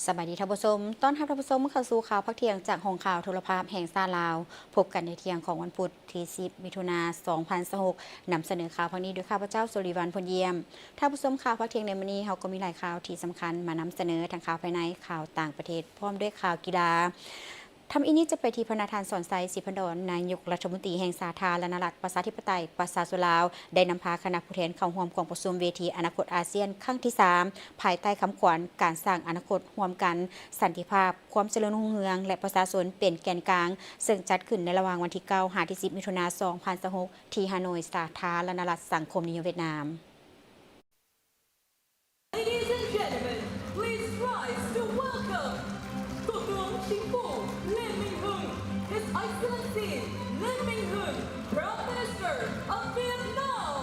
สวัสดีท่านผู้ชมต้อนรับท่านผู้ชมเข้าสู่ข่าวพักเที่ยงจากห้องข่าวโทรภาพแห่งซาลาวพบกันในเที่ยงของวันพุธที่10มิถุนายน2026นำเสนอข่าวพักนี้โดยข้าพเจ้าสุริวัลย์พลเยี่ยมท่านผู้ชมข่าวพักเที่ยงในวันนี้เราก็มีหลายข่าวที่สำคัญมานำเสนอทั้งข่าวภายในข่าวต่างประเทศพร้อมด้วยข่าวกีฬาทำอินี้จะไปที่พระนาทานสอนไซสิพันดอนนายกรัฐมนตรีแห่งสาธารณรัฐประชาธิปไตยประชาชนลาวได้นำพาคณะผู้แทนเข้าร่วมกองประชุมเวทีอนาคตอาเซียนครั้งที่3ภายใต้คำขวัญการสร้างอนาคตร่วมกันสันติภาพความเจริญรุ่งเรืองและประชาชนเป็นแกนกลางซึ่งจัดขึ้นในระหว่างวันที่9 ถึง 10 มิถุนายน 2026ที่ฮานอยสาธารณรัฐสังคมนิยมเวียดนาม Ladies and gentlemen, please rise to welcome Thủ tướng Chính phủ Lê Minh Hưng, His Excellency Lê Minh Hưng, Prime Minister of Vietnam.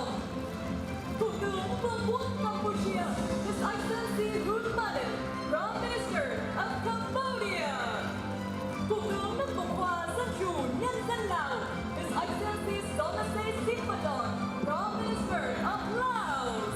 Thủ tướng Vương quốc Campuchia, His Excellency Hun Manet, Prime Minister of Cambodia. Thủ tướng nước Cộng hòa Dân chủ Nhân dân Lào, His Excellency Sonexay Siphandone, Prime Minister of Laos.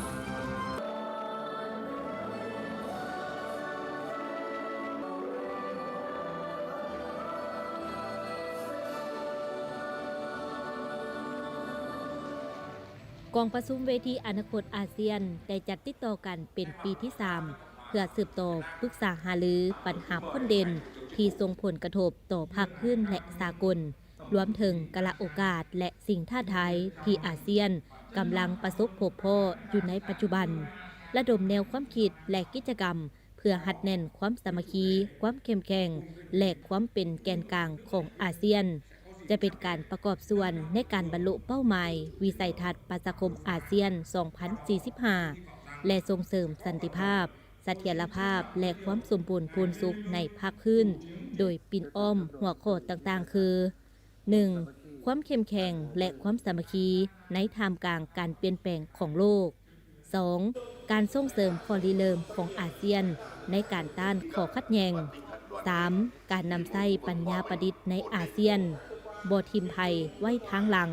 กองประชุมเวทีอนาคตอาเซียนได้จัดติดต่อกันเป็นปีที่ 3 เพื่อสืบต่อปรึกษาหารือปัญหาพ้นเด่นที่ส่งผลกระทบต่อภาคพื้นและสากลรวมถึงกละโอกาสและสิ่งท้าทายที่อาเซียนกำลังประสบพบพ่ออยู่ในปัจจุบันระดมแนวความคิดและกิจกรรมเพื่อหัดแน่นความสามัคคีความเข้มแข็งและความเป็นแกนกลางของอาเซียนจะเป็นการประกอบส่วนในการบรรลุเป้าหมายวิสัยทัศน์ประชาคมอาเซียน 2045 และส่งเสริมสันติภาพเสถียรภาพและความสมบูรณ์พูนสุขในภาคพื้นโดยปิ่นอ้อมหัวข้อต่างๆ คือ 1. ความเข้มแข็งและความสามัคคีในท่ามกลางการเปลี่ยนแปลงของโลก 2. การส่งเสริมข้อริเริ่มของอาเซียนในการต้านข้อขัดแย้ง 3. การนำใช้ปัญญาประดิษฐ์ในอาเซียนบ่ทิมภัยไว้ทางหลัง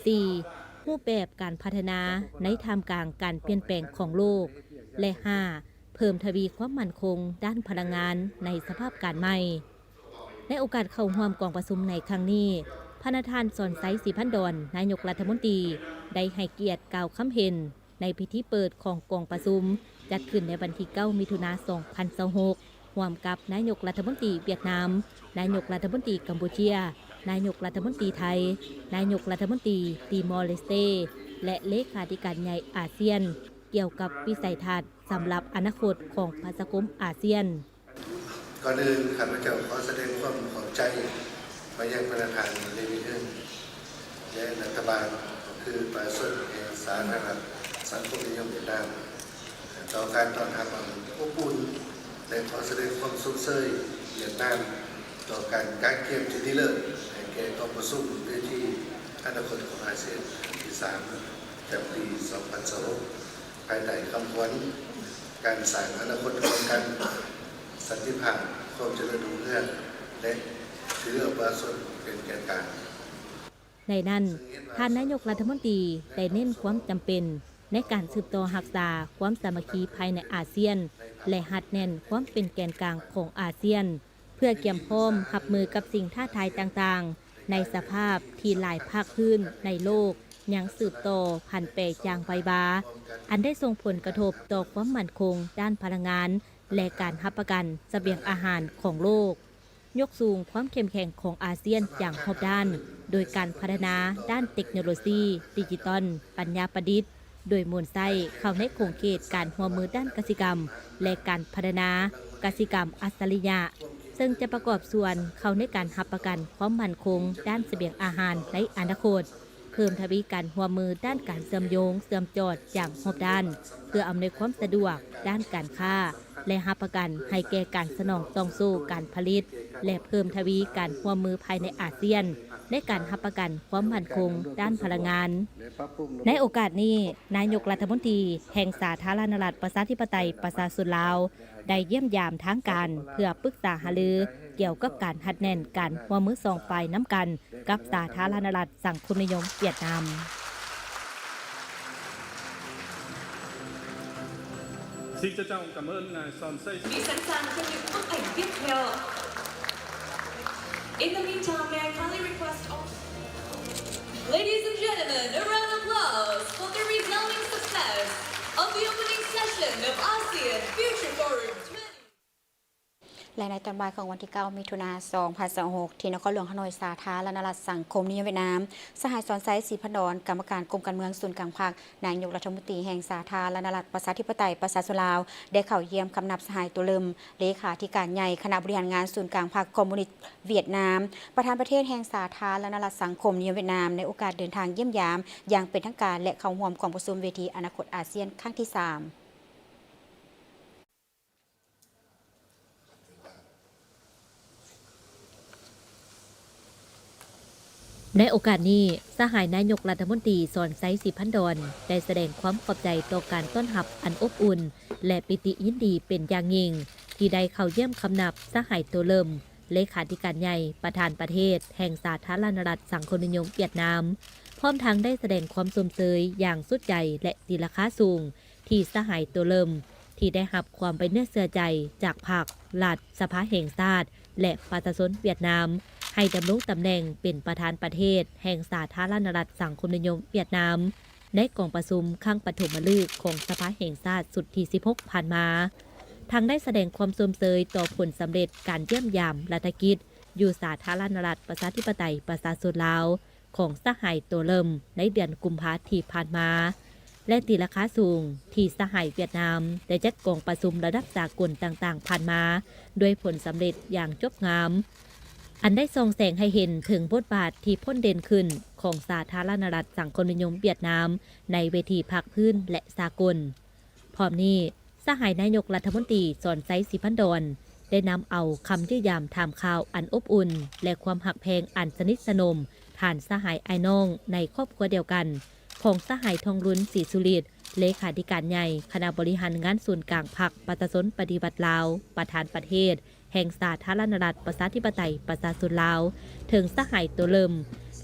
4. รูปแบบการพัฒนาในท่ามกลางการเปลี่ยนแปลงของโลก และ 5. เพิ่มทวีความมั่นคงด้านพลังงานในสภาพการใหม่ ในโอกาสเข้าร่วมกองประชุมในครั้งนี้พระนาทานสอนไซสิพันดอนนายกรัฐมนตรีได้ให้เกียรติกล่าวคำเห็นในพิธีเปิดของกองประชุมจัดขึ้นในวันที่ 9 มิถุนายน 2026ร่วมกับนายกรัฐมนตรีเวียดนามนายกรัฐมนตรีกัมพูชีนายกรัฐมนตรีไทยนายกรัฐมนตรีติมอร์เลสเตและเลขาธิการใหญ่อาเซียนเกี่ยวกับวิสัยทัศน์สำหรับอนาคตของประชาคมอาเซียนก่อนอื่นข้าพเจ้าขอแสดงความขอบใจไปยังประธานเลวิเทนและรัฐบาลคือประชาชนแห่งสาธารณรัฐสังคมนิยมเวียดนามต่อการต้อนรับอบอุ่นและขอแสดงความสุขเสยเวียดนามต่อการเก็บที่ดีเลิศให้แก่กองประชุมเวทีอนาคตของอาเซียนที่3จากปี 2026ภายใต้คำขวัญการสร้างอนาคตร่วมกันสันติภาพความเจริญรุ่งเรืองและถือเอาประชาชนเป็นแกนกลางในนั้นท่านนายกรัฐมนตรีได้เน้นความจำเป็นในการสืบต่อรักษาความสามัคคีภายในอาเซียนและหัดแน่นความเป็นแกนกลางของอาเซียนเพื่อเกี่ยมพร้อมรับมือกับสิ่งท้าทายต่างๆในสภาพที่หลายภาคพื้นในโลกยังสืบต่อพันแปรจางไวบาอันได้ส่งผลกระทบต่อความมั่นคงด้านพลังงานและการรับประกันเสบียงอาหารของโลกยกสูงความเข้มแข็งของอาเซียนอย่างรอบด้านโดยการพัฒนาด้านเทคโนโลยีดิจิตอลปัญญาประดิษฐ์โดยมูลไส้เข้าในโครงเขตการร่วมมือด้านกสิกรรมและการพัฒนากสิกรรมอัจฉริยะซึ่งจะประกอบส่วนเข้าในการรับประกันความมั่นคงด้านเสบียงอาหารในอนาคตเพิ่มทวีการร่วมมือด้านการเชื่อมโยงเชื่อมจอดอย่างรอบด้านเพื่ออำนวยความสะดวกด้านการค้าและรับประกันให้แก่การสนองต้องสู้การผลิตและเพิ่มทวีการร่วมมือภายในอาเซียนในการรับประกันความมั่นคงด้านพลังงานในโอกาสนี้นายกรัฐมนตรีแห่งสาธารณรัฐประชาธิปไตยประชาชนลาวได้เยี่ยมยามทางการเพื่อปรึกษาหารือเกี่ยวกับการหัดแน่นการร่วมมือสองฝ่ายน้ำกันกับสาธารณรัฐสังคมนิยมเวียดนาม ส Xin trân trọng cảm ơn ngài Son Say. Chuẩn bị sẵn sàng cho những bức ảnh tiếp theo. In the meantime, may I kindly request all... Ladies and gentlemen, a round of applause for the resounding success of the opening session of ASEAN Future Forum 20. และในตอนบ่ายของวันที่ 9 มิถุนายน 2026 ที่นครหลวงฮานอยสาธารณรัฐสังคมนิยมเวียดนามสหายสอนไซศรีพันดอนกรรมการกรมการเมืองศูนย์กลางภาคนายกรัฐมนตรีแห่งสาธารณรัฐประชาธิปไตยประชาชนลาวได้เข้าเยี่ยมคำนับสหายตัวเลิมเลขาธิการใหญ่คณะบริหารงานศูนย์กลางภาคคอมมิวนิสต์เวียดนามประธานประเทศแห่งสาธารณรัฐสังคมนิยมเวียดนามในโอกาสเดินทางเยี่ยมยามอย่างเป็นทางการและเข้าร่วมกองประชุมเวทีอนาคตอาเซียนครั้งที่ 3ในโอกาสนี้สหายนายกรัฐมนตรีสอนไซศรีพันดอนได้แสดงความขอบใจต่อการต้อนรับอันอบอุ่นและปิติยินดีเป็นอย่างยิ่งที่ได้เข้าเยี่ยมคำนับสหายตัวเริ่มเลขาธิการใหญ่ประธานประเทศแห่งสาธารณรัฐสังคมนิยมเวียดนามพร้อมทั้งได้แสดงความสมเสยอย่างสุดใจและตีราคาสูงที่สหายตัวเริ่มที่ได้รับความไปเนื้อเชื่อใจจากภาครัฐสภาแห่งชาติและประชาชนเวียดนามให้ดำรงตำแหน่งเป็นประธานประเทศแห่งสาธารณรัฐสังคมนิยมเวียดนามในกองประชุมครั้งปฐมฤกษ์ของสภาแห่งชาติสุดที่ 16 ผ่านมาทั้งได้แสดงความสมเสยต่อผลสำเร็จการเยี่ยมยามรัฐกิจอยู่สาธารณรัฐประชาธิปไตยประชาชนลาวของสหายตัวเริ่มในเดือนกุมภาพันธ์ที่ผ่านมาและตีราคาสูงที่สหายเวียดนามได้จัดกองประชุมระดับสากลต่างๆผ่านมาด้วยผลสำเร็จอย่างจบงามอันได้ส่องแสงให้เห็นถึงบทบาทที่พ้นเด่นขึ้นของสาธารณรัฐสังคมนิยมเวียดนามในเวทีภาคพื้นและสากลพร้อมนี้สหายนายกรัฐมนตรีสอนไซศรีพันดอนได้นำเอาคำยื้อยามถามข่าวอันอบอุ่นและความหักแพงอันสนิทสนมผ่านสหายไอ้น้องในครอบครัวเดียวกันของสหายทองรุ้นศรีสุริตเลขาธิการใหญ่คณะบริหารงานศูนย์กลางพรรคประชาชนปฏิบัติลาวประธานประเทศแห่งสาธารณรัฐประชาธิปไตยประชาชนลาวถึงสหายตัวเริ่ม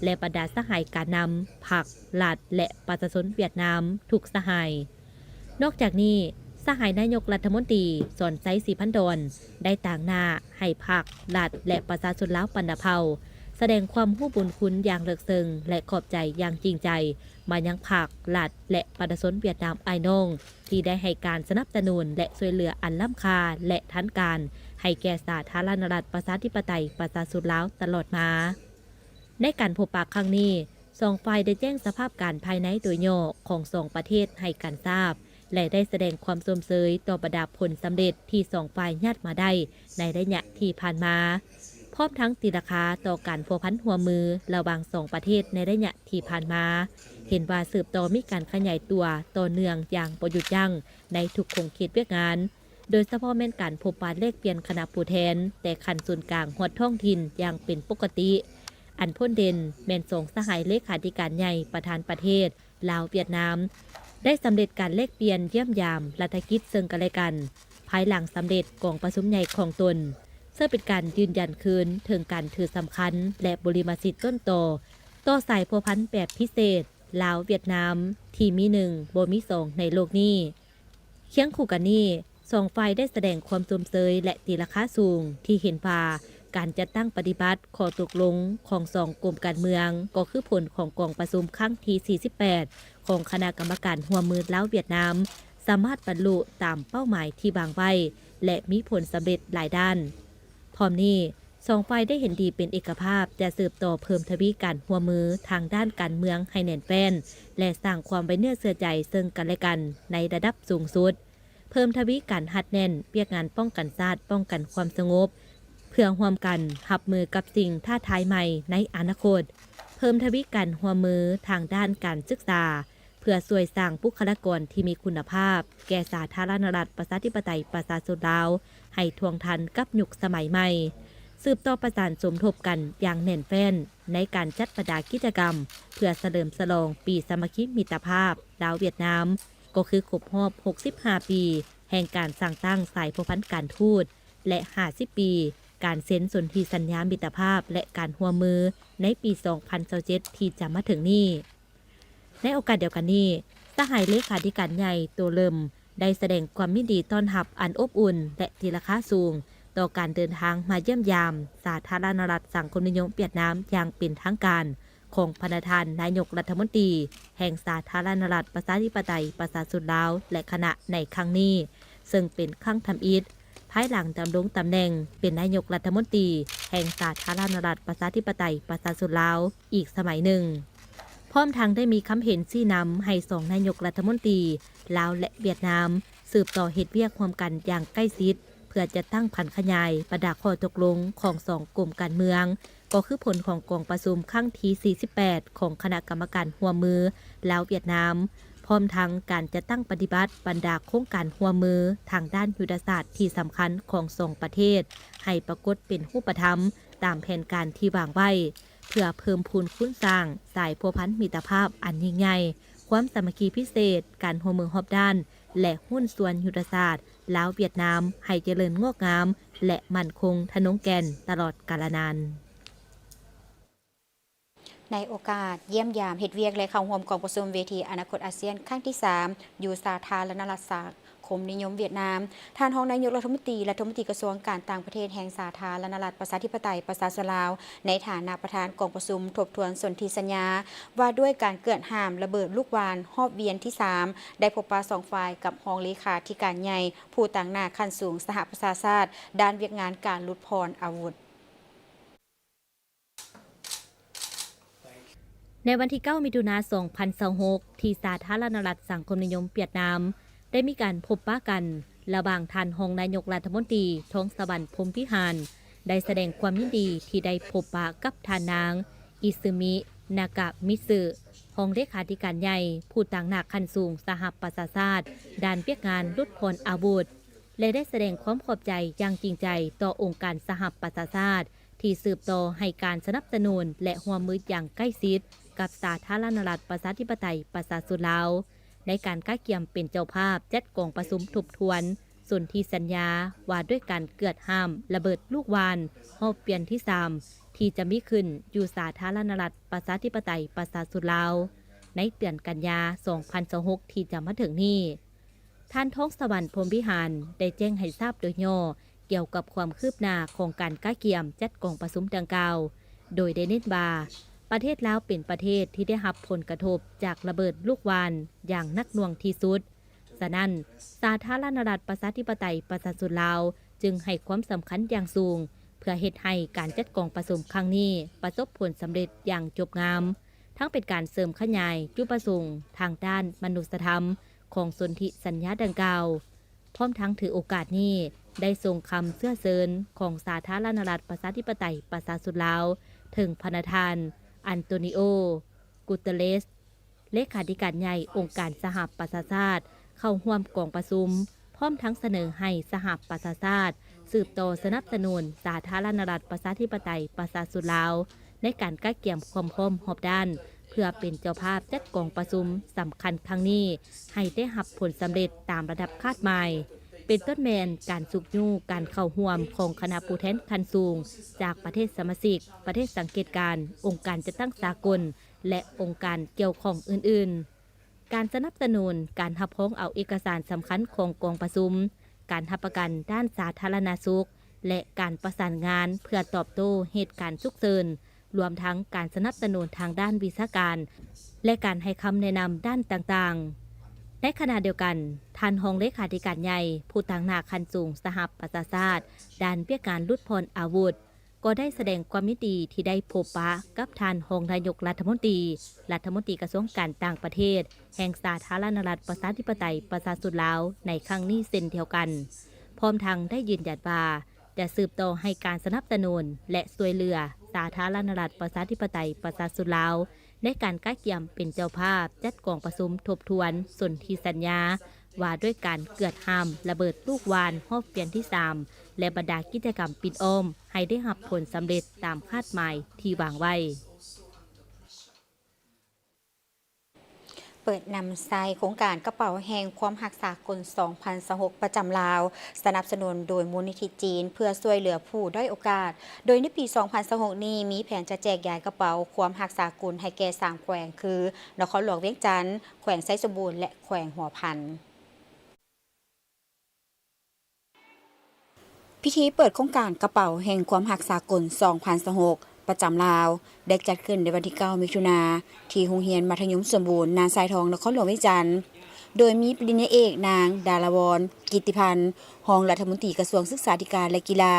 และบรรดาสหายการนำพรรครัฐและประชาชนเวียดนามทุกสหายนอกจากนี้สหายนายกรัฐมนตรีสอนไซศรีพันดอนได้ต่างหน้าให้พรรครัฐและประชาชนลาวปันดาเผาแสดงความรู้บุญคุณอย่างเลิกซึ้งและขอบใจอย่างจริงใจมายังพรรครัฐและประชาชนเวียดนามไอ้น้องที่ได้ให้การสนับสนุนและช่วยเหลืออันล้ำค่าและทันการให้แก่สาธารณรัฐประชาธิปไตยประชาชนลาวตลอดมาในการพบปะครั้งนี้สองฝ่ายได้แจ้งสภาพการภายในโดยย่อของสองประเทศให้กันทราบและได้แสดงความสมเสยต่อบรรดาผลสำเร็จที่สองฝ่ายญาติมาได้ในระยะที่ผ่านมาพร้อมทั้งตีราคาต่อการพัวพันหัวมือระหว่างสองประเทศในระยะที่ผ่านมาเห็นว่าสืบต่อมีการขยายตัวต่อเนื่องอย่างประยุทธ์ยั่งในทุกโครงเขตเวียกงานโดยเฉพาะแม่นการพบปะแลกเปลี่ยนคณะผู้แทนแต่ขันศูนย์กลางหัวท้องถิ่นอย่างเป็นปกติอันพ้นเด่นแม่นสองสหายเลขาธิการใหญ่ประธานประเทศลาวเวียดนามได้สำเร็จการแลกเปลี่ยนเยี่ยมยามรัฐกิจซึ่งกันและกันภายหลังสำเร็จกองประชุมใหญ่ของตนซึ่งเป็นการยืนยันคืนถึงการถือสำคัญและบริมาสิทธิ์ต้นต่อสายพัวพันแบบพิเศษลาวเวียดนามที่มีหนึ่งบ่มีสองในโลกนี้เคียงคู่กันนี้สองฝ่ายได้แสดงความสมเสยและตีราคาสูงที่เห็นว่าการจัดตั้งปฏิบัติข้อตกลงของสองกลุ่มการเมืองก็คือผลของกองประชุมครั้งที่ 48 ของคณะกรรมการหัวมือลาวเวียดนามสามารถบรรลุตามเป้าหมายที่วางไว้และมีผลสำเร็จหลายด้านพร้อมนี้สองฝ่ายได้เห็นดีเป็นเอกภาพจะสืบต่อเพิ่มทวีการหัวมือทางด้านการเมืองให้แน่นแฟ้นและสร้างความไว้เนื้อเชื่อใจซึ่งกันและกันในระดับสูงสุดเพิ่มทวีการหัดแน่นเปียกงานป้องกันชาติป้องกันความสงบเพื่อร่วมกันรับมือกับสิ่งท้าทายใหม่ในอนาคตเพิ่มทวีการหัวมือทางด้านการศึกษาเพื่อช่วยสร้างบุคลากรที่มีคุณภาพแก่สาธารณรัฐประชาธิปไตยประชาชนลาวให้ทวงทันกับยุคสมัยใหม่สืบต่อประสานสมทบกันอย่างแน่นแฟ้นในการจัดประดากิจกรรมเพื่อเฉลิมฉลองปีสามัคคีมิตรภาพลาวเวียดนามก็คือครบรอบ 65 ปีแห่งการสร้างตั้งสายพัวพันการทูตและ 50 ปีการเซ็นสนธิสัญญามิตรภาพและการหัวมือในปี 2027 ที่จะมาถึงนี้ในโอกาสเดียวกันนี้สหายเลขาธิการใหญ่ตัวเริ่ม ได้แสดงความยินดีต้อนรับอันอบอุ่นและทีราคาสูงต่อการเดินทางมาเยี่ยมยามสาธารณรัฐสังคมนิยมเวียดนามอย่างเป็นทางการของประธานนายกรัฐมนตรีแห่งสาธารณรัฐประชาธิปไตยประชาชนลาวและคณะในครั้งนี้ซึ่งเป็นครั้งทำอิฐภายหลังดำรงตำแหน่งเป็นนายกรัฐมนตรีแห่งสาธารณรัฐประชาธิปไตยประชาชนลาวอีกสมัยหนึ่งพร้อมทั้งได้มีคำเห็นชี้นำให้สองนายกรัฐมนตรีลาวและเวียดนามสืบต่อเหตุเวียกความกันอย่างใกล้ชิดเพื่อจะตั้งผันขยายประดาข้อตกลงของสองกลุ่มการเมืองก็คือผลของกองประชุมครั้งที่48ของคณะกรรมการหัวมือลาวเวียดนามพร้อมทั้งการจะตั้งปฏิบัติบรรดาโครงการหัวมือทางด้านยุทธศาสตร์ที่สำคัญของสองประเทศให้ปรากฏเป็นรูปธรรมตามแผนการที่วางไว้เพื่อเพิ่มพูนคุ้นสร้างสายพัวพันมิตรภาพอันยิ่งใหญ่ความสามัคคีพิเศษการหัวมือรอบด้านและหุ้นส่วนยุทธศาสตร์ลาวเวียดนามให้เจริญงอกงามและมั่นคงทะนงแก่นตลอดกาลนานในโอกาสเยี่ยมยามเฮ็ดเวียกและเข้าร่วมกองประชุมเวทีอนาคตอาเซียนครั้งที่ 3 อยู่สาธารณรัฐสังคมนิยมเวียดนามท่านรองนายกรัฐมนตรีกระทรวงการต่างประเทศแห่งสาธารณรัฐประชาธิปไตยประชาชนลาวในฐานะประธานกองประชุมทบทวนสนธิสัญญาว่าด้วยการเกิดห้ามระเบิดลูกวานรอบเวียนที่ 3 ได้พบปะสองฝ่ายกับรองเลขาธิการใหญ่ผู้ต่างหน้าขั้นสูงสหประชาชาติด้านเวียกงานการลดพรอาวุธในวันที่ 9 มิถุนายน 2026 ที่สาธารณรัฐสังคมนิยมเวียดนามได้มีการพบปะกันระหว่างท่านรองนายกรัฐมนตรีทองสวรรค์พรหมพิหารได้แสดงความยินดีที่ได้พบปะกับท่านนางอิซึมินากะมิสึรองเลขาธิการใหญ่ผู้ต่างหน้าขั้นสูงสหประชาชาติด้านเวียกงานลดพรอาวุธและได้แสดงความขอบใจอย่างจริงใจต่อองค์การสหประชาชาติที่สืบต่อให้การสนับสนุนและร่วมมืออย่างใกล้ชิดกับสาธารณรัฐประชาธิปไตยประชาชนลาวในการก้าเกี่ยมเป็นเจ้าภาพจัดกองประชุมทบทวนสนธิสัญญาว่าด้วยการเกิดห้ามระเบิดลูกวานรอบเปลี่ยนที่ 3 ที่จะมีขึ้นอยู่สาธารณรัฐประชาธิปไตยประชาชนลาวในเดือนกันยา 2026 ที่จะมาถึงนี้ท่านทองสวรรค์พรหมพิหารได้แจ้งให้ทราบโดยย่อเกี่ยวกับความคืบหน้าของการก้าเกี่ยมจัดกองประชุมดังกล่าวโดยได้เน้นว่าประเทศลาวเป็นประเทศที่ได้รับผลกระทบจากระเบิดลูกวานอย่างหนักหน่วงที่สุดฉะนั้นสาธารณรัฐประชาธิปไตยประชาชนลาวจึงให้ความสำคัญอย่างสูงเพื่อเฮ็ดให้การจัดกองประชุมครั้งนี้ประสบผลสำเร็จอย่างจบงามทั้งเป็นการเสริมขยายจุดประสงค์ทางด้านมนุษยธรรมของสนธิสัญญาดังกล่าวพร้อมทั้งถือโอกาสนี้ได้ส่งคำเสื้อเชิญของสาธารณรัฐประชาธิปไตยประชาชนลาวถึงประธานอันโตนิโอ กุเตเลส เลขาธิการใหญ่องค์การสหประชาชาติเข้าร่วมกองประชุมพร้อมทั้งเสนอให้สหประชาชาติสืบต่อสนับสนุนสาธารณรัฐประชาธิปไตยประชาชนลาวในการก้าเกี่ยมความพร้อมรอบด้านเพื่อเป็นเจ้าภาพจัดกองประชุมสำคัญครั้งนี้ให้ได้รับผลสำเร็จตามระดับคาดหมายเป็นต้นแมนการสุกยู่การเข้าร่วมของคณะผู้แทนขั้นสูงจากประเทศสมาชิกประเทศสังเกตการองค์การจัดตั้งสากลและองค์การเกี่ยวข้องอื่นๆการสนับสนุนการรับพ้องเอาเอกสารสำคัญของกองประชุมการรับประกันด้านสาธารณสุขและการประสานงานเพื่อตอบโต้เหตุการณ์ฉุกเฉินรวมทั้งการสนับสนุนทางด้านวิชาการและการให้คำแนะนำด้านต่างๆในขณะเดียวกันท่านรองเลขาธิการใหญ่ผู้ต่างหน้าขั้นสูงสหประชาชาติด้านเวียกงานลดพรอาวุธก็ได้แสดงความยินดีที่ได้พบปะกับท่านรองนายกรัฐมนตรีกระทรวงการต่างประเทศแห่งสาธารณรัฐประชาธิปไตยประชาชนลาวในครั้งนี้เช่นเดียวกันพร้อมทั้งได้ยืนยันว่าจะสืบต่อให้การสนับสนุนและช่วยเหลือสาธารณรัฐประชาธิปไตยประชาชนลาวในการก้าเกี่ยมเป็นเจ้าภาพจัดกองประชุมทบทวนสนธิสัญญาว่าด้วยการเกิดห้ามระเบิดลูกวานรอบเปลี่ยนที่ 3และบรรดากิจกรรมปิดอ้อมให้ได้รับผลสำเร็จตามคาดหมายที่วางไว้เปิดนำไซโครงการกระเป๋าแห่งความหักสากล 2026 ประจำลาวสนับสนุนโดยมูลนิธิจีนเพื่อช่วยเหลือผู้ด้อยโอกาสโดยในปี 2026 นี้มีแผนจะแจกจ่ายกระเป๋าความหักสากลให้แก่3แขวงคือนครหลวงเวียงจันทน์แขวงไซสมบูรณ์และแขวงหัวพัน พิธีเปิดโครงการกระเป๋าแห่งความหักสากล 2026 ประจำลาว ได้จัดขึ้นในวันที่ 9 มิถุนายนที่โรงเรียนมัธยมสมบูรณ์นาทรายทองนครหลวงวิจันทร์โดยมีปริญญาเอกนางดาราวรกิตติพันธ์รองรัฐมนตรีกระทรวงศึกษาธิการและกีฬา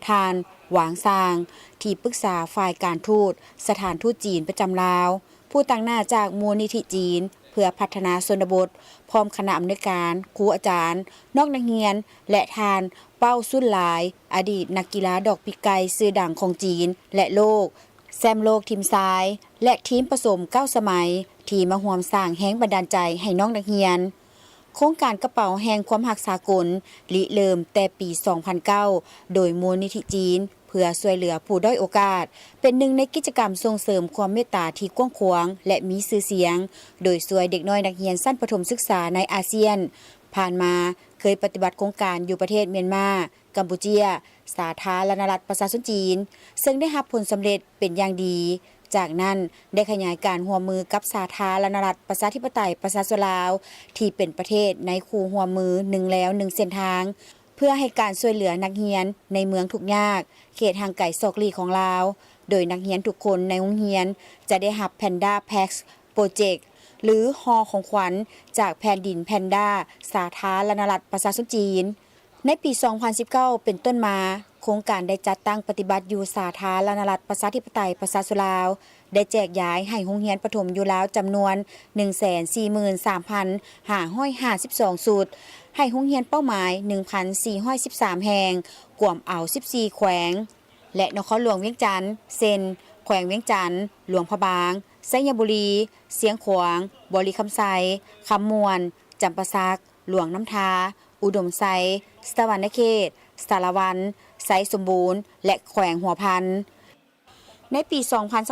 ทานหวางซางที่ปรึกษาฝ่ายการทูตสถานทูตจีนประจำลาวผู้ตั้งหน้าจากมูลนิธิจีนเพื่อพัฒนาชนบทพร้อมคณะอำนวยการครูอาจารย์นอกนักเรียนและทานเป้าสุดหลายอดีตนักกีฬาดอกปีกไก่ชื่อดังของจีนและโลกแชมป์โลกทีมซ้ายและทีมผสม9สมัยที่มาร่วมสร้างแรงบันดาลใจให้น้องนักเรียนโครงการกระเป๋าแห่งความหักสากลริเริ่มแต่ปี 2009 โดยมูลนิธิจีนเพื่อช่วยเหลือผู้ด้อยโอกาสเป็นหนึ่งในกิจกรรมส่งเสริมความเมตตาที่กว้างขวางและมีชื่อเสียงโดยช่วยเด็กน้อยนักเรียนชั้นประถมศึกษาในอาเซียนผ่านมาเคยปฏิบัติโครงการอยู่ประเทศเมียนมากัมพูเชียสาธารณรัฐประชาชนจีนซึ่งได้รับผลสำเร็จเป็นอย่างดีจากนั้นได้ขยายการร่วมมือกับสาธารณรัฐประชาธิปไตยประชาชนลาวที่เป็นประเทศในคู่ร่วมมือ1แล้ว1เส้นทางเพื่อให้การช่วยเหลือนักเรียนในเมืองทุกยากเขตห่างไกลซอกลีของลาวโดยนักเรียนทุกคนในโรงเรียนจะได้รับแพนด้าแพ็กโปรเจกต์หรือฮอของขวัญจากแผ่นดินแพนด้าสาธารณรัฐประชาชนจีนในปี 2019 เป็นต้นมาโครงการได้จัดตั้งปฏิบัติอยู่สาธารณรัฐประชาธิปไตยประชาชนลาวได้แจกย้ายให้โรงเรียนประถมอยู่ลาวจำนวน 143,552 สุดให้โรงเรียนเป้าหมาย 1,413 แห่งกวมเอา 14 แขวงและนครหลวงเวียงจันทน์เซนแขวงเวียงจันทน์หลวงพระบางไสยบุรีเสียงขวางบริคำไซคำมวนจำปาสักหลวงน้ำทาอุดมไซสวรรณเขตสารวันไซสมบูรณ์และแขวงหัวพันในปี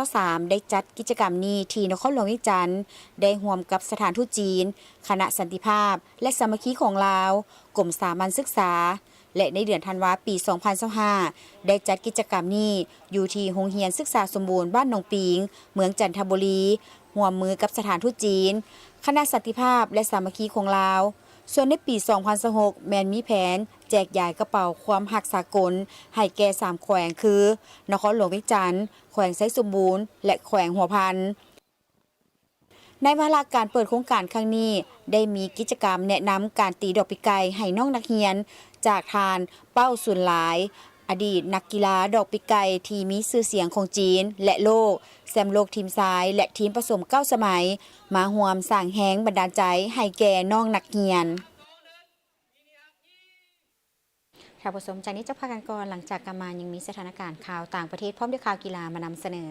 2023 ได้จัดกิจกรรมนี้ที่นครหลวงวิจันทน์ได้ร่วมกับสถานทูตจีนคณะสันติภาพและสามัคคีของลาวกรมสามัญศึกษาและในเดือนธันวาคมปี 2025 ได้จัดกิจกรรมนี้อยู่ที่โรงเรียนศึกษาสมบูรณ์บ้านหนองปิงเมืองจันทบุรีร่วมมือกับสถานทูตจีนคณะสันติภาพและสามัคคีของลาวส่วนในปี 2026 แมนมีแผนแจกจ่ายกระเป๋าความหักสากลให้แก่3แขวงคือนครหลวงวิจันทน์แขวงไซสมบูรณ์และแขวงหัวพันในวาระการเปิดโครงการครั้งนี้ได้มีกิจกรรมแนะนำการตีดอกปีไก่ให้น้องนักเรียนจากทานเป้าสุนหลายอดีตนักกีฬาดอกปีไก่ที่มีชื่อเสียงของจีนและโลกแชมป์โลกทีมซ้ายและทีมผสม9สมัยมาร่วมสร้างแรงบันดาลใจให้แก่น้องนักเรียนค่ะผู้ชมจากนี้จะพากันก่อนหลังจากกลับมายังมีสถานการณ์ข่าวต่างประเทศพร้อมด้วยข่าวกีฬามานำเสนอ